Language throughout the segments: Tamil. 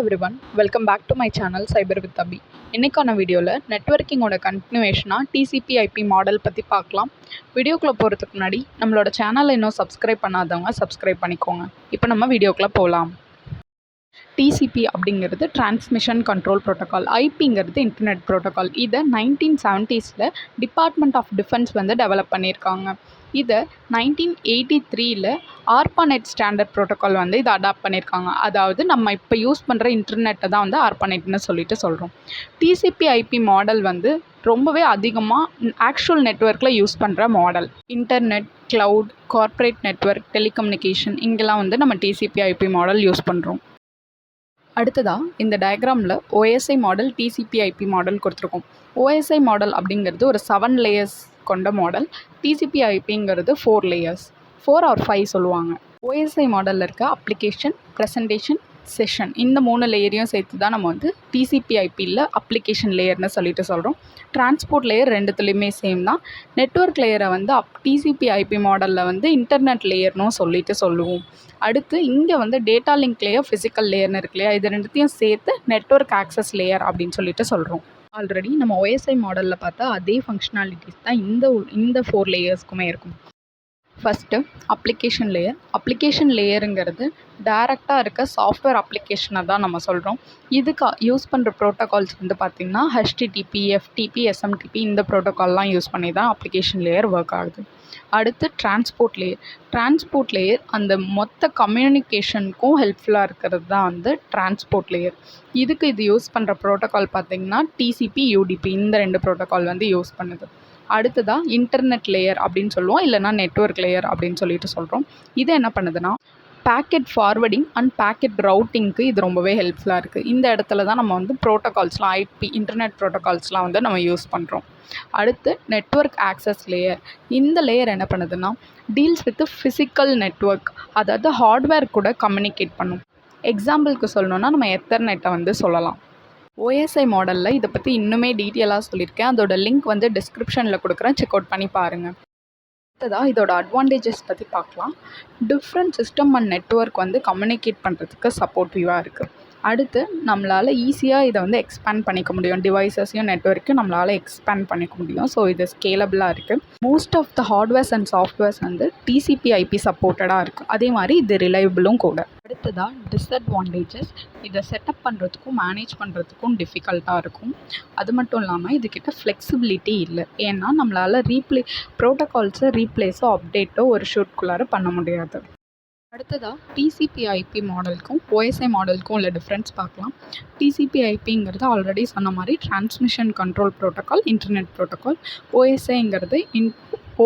everyone, welcome back to my channel Cyber with Abhi. இன்னைக்கான வீடியோவில் நெட்வொர்க்கிங்கோட கண்டினியூவேஷனாக TCP/IP மாடல் பற்றி பார்க்கலாம். வீடியோக்குள்ளே போகிறதுக்கு முன்னாடி நம்மளோட சேனலை இன்னும் சப்ஸ்கிரைப் பண்ணாதவங்க சப்ஸ்கிரைப் பண்ணிக்கோங்க. இப்போ நம்ம வீடியோக்குள்ளே போகலாம். டிசிபி அப்படிங்கிறது டிரான்ஸ்மிஷன் கண்ட்ரோல் ப்ரோட்டோக்கால், ஐபிங்கிறது இன்டர்நெட் ப்ரோட்டோக்கால். இதை 1970s department of defence develop பண்ணியிருக்காங்க. இதை 1983 ஆர்பானெட் ஸ்டாண்டர்ட் ப்ரோட்டோக்கால் இதை அடாப்ட் பண்ணியிருக்காங்க. அதாவது நம்ம இப்போ யூஸ் பண்ணுற இன்டர்நெட்டை தான் ஆர்பானெட்னு சொல்கிறோம். டிசிபி/ஐபி மாடல் ரொம்பவே அதிகமாக ஆக்சுவல் நெட்வொர்க்கில் யூஸ் பண்ணுற model. Internet, cloud, corporate network, telecommunication இங்கெல்லாம் நம்ம டிசிபி/ஐபி மாடல் யூஸ் பண்ணுறோம். அடுத்ததாக இந்த டயக்ராமில் ஓஎஸ்ஐ மாடல், டிசிபி/ஐபி மாடல் கொடுத்துருக்கோம். ஓஎஸ்ஐ மாடல் அப்படிங்கிறது ஒரு 7 லேயர்ஸ் கொண்ட மாடல். டிசிபி/ஐபிங்கிறது 4 லேயர்ஸ், 4 or 5 சொல்லுவாங்க. ஓஎஸ்ஐ மாடலில் இருக்க அப்ளிகேஷன், ப்ரெசன்டேஷன், செஷன் இந்த 3 லேயரையும் சேர்த்து தான் நம்ம டிசிபி/ஐபியில் அப்ளிகேஷன் லேயர்னு சொல்கிறோம். டிரான்ஸ்போர்ட் லேயர் ரெண்டுத்துலேயுமே சேம் தான். நெட்வொர்க் லேயரை டிசிபி/ஐபி மாடலில் இன்டர்நெட் லேயர்னும் சொல்லுவோம். அடுத்து இங்கே டேட்டா லிங்க் லேயர், ஃபிசிக்கல் லேயர்னு இருக்கு இல்லையா, இது ரெண்டுத்தையும் சேர்த்து நெட்வொர்க் ஆக்சஸ் லேயர் அப்படின்னு சொல்கிறோம். ஆல்ரெடி நம்ம ஓஎஸ்ஐ மாடலில் பார்த்தா அதே ஃபங்க்ஷனாலிட்டிஸ் தான் இந்த 4 லேயர்ஸ்க்குமே இருக்கும். First application layer. அப்ளிகேஷன் லேயருங்கிறது டேரெக்டாக இருக்க சாஃப்ட்வேர் அப்ளிகேஷனை தான் நம்ம சொல்கிறோம். இதுக்கு யூஸ் பண்ணுற ப்ரோட்டோகால்ஸ் பார்த்திங்கன்னா HTTP, FTP, SMTP இந்த ப்ரோட்டோகால்லாம் யூஸ் பண்ணி தான் அப்ளிகேஷன் லேயர் ஒர்க் ஆகுது. அடுத்து டிரான்ஸ்போர்ட் லேயர். டிரான்ஸ்போர்ட் லேயர் அந்த மொத்த கம்யூனிகேஷனுக்கும் ஹெல்ப்ஃபுல்லாக இருக்கிறது தான் டிரான்ஸ்போர்ட் லேயர். இதுக்கு இது யூஸ் பண்ணுற ப்ரோட்டோகால் பார்த்திங்கன்னா TCP, UDP இந்த 2 ப்ரோட்டோகால் யூஸ் பண்ணுது. அடுத்ததாக இன்டர்நெட் லேயர் அப்படின்னு சொல்லுவோம், இல்லைனா நெட்வொர்க் லேயர் அப்படின்னு சொல்கிறோம். இது என்ன பண்ணுதுன்னா பேக்கெட் ஃபார்வர்டிங் அண்ட் பேக்கெட் ரவுட்டிங்க்கு இது ரொம்பவே ஹெல்ப்ஃபுல்லாக இருக்குது. இந்த இடத்துல தான் நம்ம ப்ரோட்டோகால்ஸ்லாம், ஐபி இன்டர்நெட் ப்ரோட்டோகால்ஸ்லாம் நம்ம யூஸ் பண்ணுறோம். அடுத்து நெட்வொர்க் ஆக்சஸ் லேயர். இந்த லேயர் என்ன பண்ணுதுன்னா டீல்ஸ் வித் ஃபிசிக்கல் நெட்வொர்க், அதாவது ஹார்ட்வேர் கூட கம்யூனிகேட் பண்ணும். எக்ஸாம்பிளுக்கு சொல்லணுன்னா நம்ம எத்தர்நெட்டை சொல்லலாம். ஓஎஸ்ஐ மாடலில் இதை பற்றி இன்னுமே டீட்டெயிலாக சொல்லியிருக்கேன். அதோட லிங்க் டிஸ்கிரிப்ஷனில் கொடுக்குறேன், செக் அவுட் பண்ணி பாருங்கள். அடுத்ததாக இதோட அட்வான்டேஜஸ் பற்றி பார்க்கலாம். Different system and network communicate பண்ணுறதுக்கு சப்போர்ட்டிவாக இருக்குது. அடுத்து நம்மளால் ஈஸியாக இதை எக்ஸ்பேண்ட் பண்ணிக்க முடியும். டிவைசஸையும் நெட்வொர்க்கையும் நம்மளால் எக்ஸ்பேண்ட் பண்ணிக்க முடியும். ஸோ இது ஸ்கேலபிளாக இருக்குது. Most of the hardwares and softwares TCP IP சப்போர்ட்டடாக இருக்குது. அதே மாதிரி இது ரிலையபிளும் கூட. அடுத்ததாக டிஸ்அட்வான்டேஜஸ். இதை செட்டப் பண்ணுறதுக்கும் மேனேஜ் பண்ணுறதுக்கும் டிஃபிகல்ட்டாக இருக்கும். அது மட்டும் இல்லாமல் இதுக்கிட்ட ஃப்ளெக்சிபிலிட்டி இல்லை. ஏன்னா நம்மளால் ப்ரோட்டோகால்ஸை ரீப்ளேஸோ அப்டேட்டோ ஒரு ஷூட்குள்ளார பண்ண முடியாது. அடுத்ததாக டிசிபி/ஐபி மாடலுக்கும் ஓஎஸ்ஐ மாடலுக்கும் உள்ள டிஃப்ரென்ஸ் பார்க்கலாம். டிசிபி/ஐபிங்கிறது ஆல்ரெடி சொன்ன மாதிரி transmission control protocol, internet protocol. ஓஎஸ்ஐங்கிறது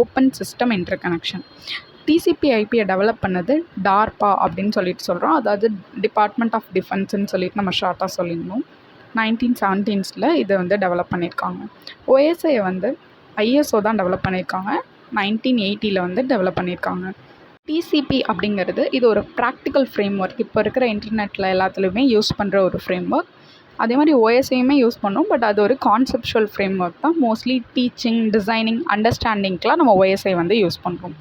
ஓப்பன் சிஸ்டம் இன்டர் கனெக்ஷன். டிசிபி/ஐபியை டெவலப் பண்ணது டார்பா அப்படின்னு சொல்கிறோம். அதாவது டிபார்ட்மெண்ட் ஆஃப் டிஃபென்ஸ்ன்னு சொல்லிட்டு நம்ம ஷார்ட்டாக சொல்லியிருந்தோம். 1970s இதை டெவலப் பண்ணியிருக்காங்க. ஓஎஸ்ஐயை ISO தான் டெவலப் பண்ணியிருக்காங்க. 1980 டெவலப் பண்ணியிருக்காங்க. டிசிபி அப்படிங்கிறது இது ஒரு ப்ராக்டிக்கல் ஃப்ரேம் ஒர்க். இப்போ இருக்கிற இன்டர்நெட்டில் எல்லாத்துலேயுமே யூஸ் பண்ணுற ஒரு ஃப்ரேம் ஒர்க். அதே மாதிரி ஓஎஸ்ஐயுமே யூஸ் பண்ணோம், பட் அது ஒரு கான்செப்ஷுவல் ஃப்ரேம் ஒர்க் தான். மோஸ்ட்லி டீச்சிங், டிசைனிங், அண்டர்ஸ்டாண்டிங்க்கெலாம் நம்ம ஓஎஸ்ஐ யூஸ் பண்ணுறோம்.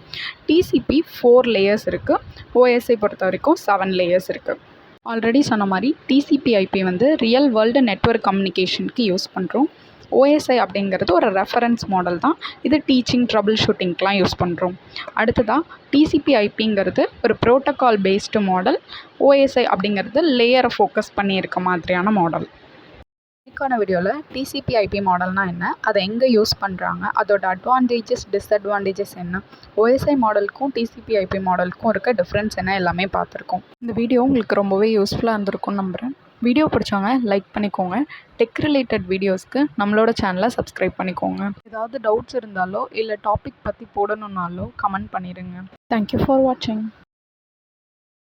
டிசிபி 4 லேயர்ஸ் இருக்குது. ஓஎஸ்ஐ பொறுத்த வரைக்கும் 7 லேயர்ஸ் இருக்குது. ஆல்ரெடி சொன்ன மாதிரி டிசிபி/ஐபி ரியல் வேர்ல்டு நெட்வொர்க் கம்யூனிகேஷனுக்கு யூஸ் பண்ணுறோம். ஓஎஸ்ஐ அப்படிங்கிறது ஒரு ரெஃபரன்ஸ் மாடல் தான். இது டீச்சிங், ட்ரபிள் ஷூட்டிங்க்கெலாம் யூஸ் பண்ணுறோம். அடுத்ததாக டிசிபி/ஐபிங்கிறது ஒரு ப்ரோட்டோக்கால் பேஸ்டு மாடல். ஓஎஸ்ஐ அப்படிங்கிறது லேயரை ஃபோக்கஸ் பண்ணி இருக்க மாதிரியான மாடல். இதுக்கான வீடியோவில் டிசிபி/ஐபி மாடல்னால் என்ன, அதை எங்கே யூஸ் பண்ணுறாங்க, அதோட அட்வான்டேஜஸ், டிஸ்அட்வான்டேஜஸ் என்ன, ஓஎஸ்ஐ மாடலுக்கும் டிசிபி/ஐபி மாடலுக்கும் இருக்க டிஃப்ரென்ஸ் என்ன எல்லாமே பார்த்துருக்கோம். இந்த வீடியோ உங்களுக்கு ரொம்பவே யூஸ்ஃபுல்லாக இருந்திருக்கும்னு நம்புகிறேன். வீடியோ பிடிச்சவங்க லைக் பண்ணிக்கோங்க. டெக் ரிலேட்டட் வீடியோஸ்க்கு நம்மளோட சேனலை சப்ஸ்கிரைப் பண்ணிக்கோங்க. ஏதாவது டவுட்ஸ் இருந்தாலோ இல்லை டாபிக் பற்றி போடணுன்னாலோ கமெண்ட் பண்ணிடுங்க. தேங்க்யூ ஃபார் வாட்சிங்.